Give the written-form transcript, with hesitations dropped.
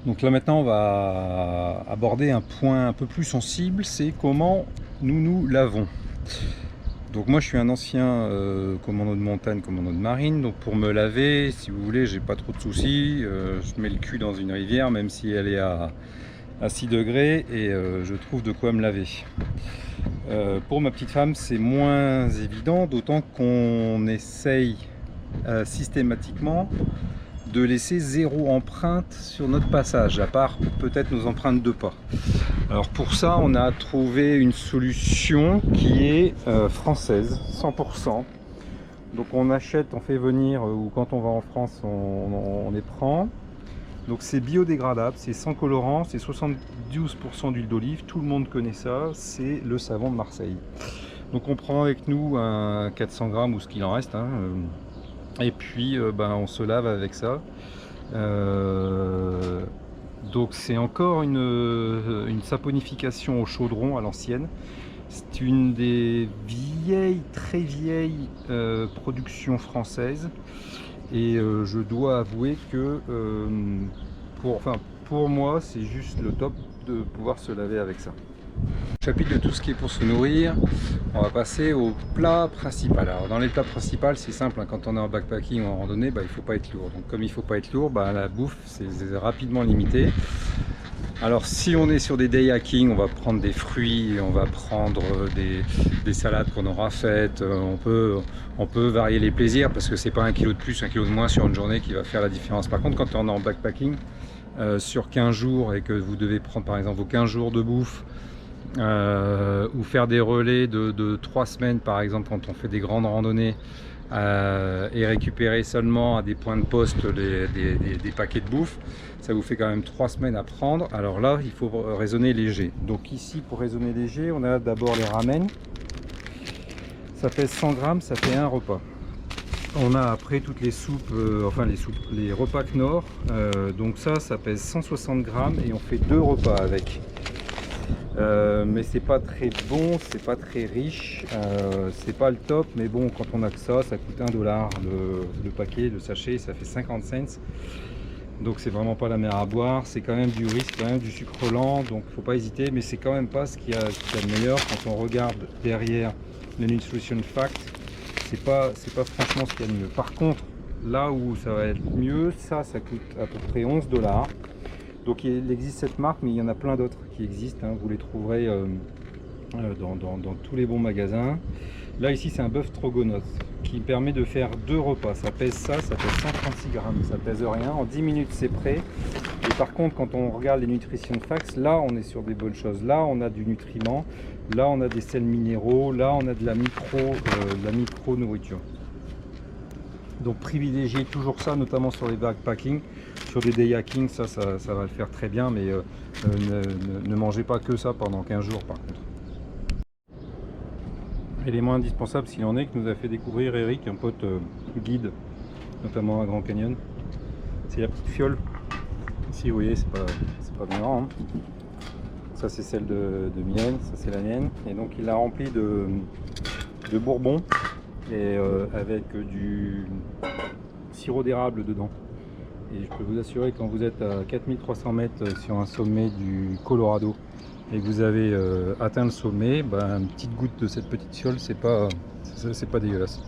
Donc là maintenant on va aborder un point un peu plus sensible, c'est comment nous lavons. Donc moi je suis un ancien commando de montagne, commando de marine, donc pour me laver, si vous voulez, j'ai pas trop de soucis, je mets le cul dans une rivière même si elle est à 6 degrés et je trouve de quoi me laver. Pour ma petite femme c'est moins évident, d'autant qu'on essaye systématiquement de laisser 0 empreinte sur notre passage, à part peut-être nos empreintes de pas. Alors pour ça, on a trouvé une solution qui est française, 100%. Donc on achète, on fait venir, ou quand on va en France, on les prend. Donc c'est biodégradable, c'est sans colorant, c'est 72% d'huile d'olive, tout le monde connaît ça, c'est le savon de Marseille. Donc on prend avec nous un 400 grammes ou ce qu'il en reste, hein, et puis on se lave avec ça. Donc c'est encore une saponification au chaudron à l'ancienne. C'est une des vieilles, très vieilles productions françaises. Et je dois avouer que pour moi c'est juste le top de pouvoir se laver avec ça. Chapitre de tout ce qui est pour se nourrir, on va passer au plat principal. Alors dans les plats principaux c'est simple, hein, quand on est en backpacking ou en randonnée, il ne faut pas être lourd. Donc comme il ne faut pas être lourd, la bouffe c'est rapidement limité. Alors si on est sur des day hacking, on va prendre des fruits, on va prendre des salades qu'on aura faites, on peut varier les plaisirs parce que c'est pas 1 kg de plus, 1 kg de moins sur une journée qui va faire la différence. Par contre quand on est en backpacking, sur 15 jours et que vous devez prendre par exemple vos 15 jours de bouffe, ou faire des relais de 3 semaines par exemple quand on fait des grandes randonnées, et récupérer seulement à des points de poste des paquets de bouffe, ça vous fait quand même 3 semaines à prendre. Alors là il faut raisonner léger. Donc ici pour raisonner léger, on a d'abord les ramen, ça pèse 100 grammes, ça fait un repas. On a après toutes les soupes, les repas Knorr, donc ça pèse 160 grammes et on fait 2 repas avec. Mais c'est pas très bon, c'est pas très riche, c'est pas le top, mais bon, quand on a que ça coûte $1 le paquet, le sachet, ça fait 50 cents. Donc c'est vraiment pas la mer à boire, c'est quand même du riz, c'est quand même du sucre lent, donc faut pas hésiter, mais c'est quand même pas ce qu'il y a de meilleur. Quand on regarde derrière le Nutrition Fact, c'est pas franchement ce qu'il y a de mieux. Par contre, là où ça va être mieux, ça coûte à peu près $11. Donc il existe cette marque, mais il y en a plein d'autres qui existent, hein. Vous les trouverez dans tous les bons magasins. Là ici c'est un bœuf stroganoff qui permet de faire 2 repas. Ça pèse 136 grammes, ça pèse rien, en 10 minutes c'est prêt. Et par contre quand on regarde les Nutrition Facts, là on est sur des bonnes choses. Là on a du nutriment, là on a des sels minéraux, là on a de la micro nourriture. Donc privilégiez toujours ça, notamment sur les backpacking. Sur des day hacking, ça va le faire très bien, mais ne mangez pas que ça pendant 15 jours par contre. Élément indispensable s'il en est, que nous a fait découvrir Eric, un pote guide, notamment à Grand Canyon. C'est la petite fiole. Ici vous voyez, c'est pas bien grand, hein. Ça c'est celle de mienne, ça c'est la mienne. Et donc il l'a rempli de bourbon et avec du sirop d'érable dedans. Et je peux vous assurer que quand vous êtes à 4300 mètres sur un sommet du Colorado et que vous avez atteint le sommet, une petite goutte de cette petite fiole, c'est pas dégueulasse.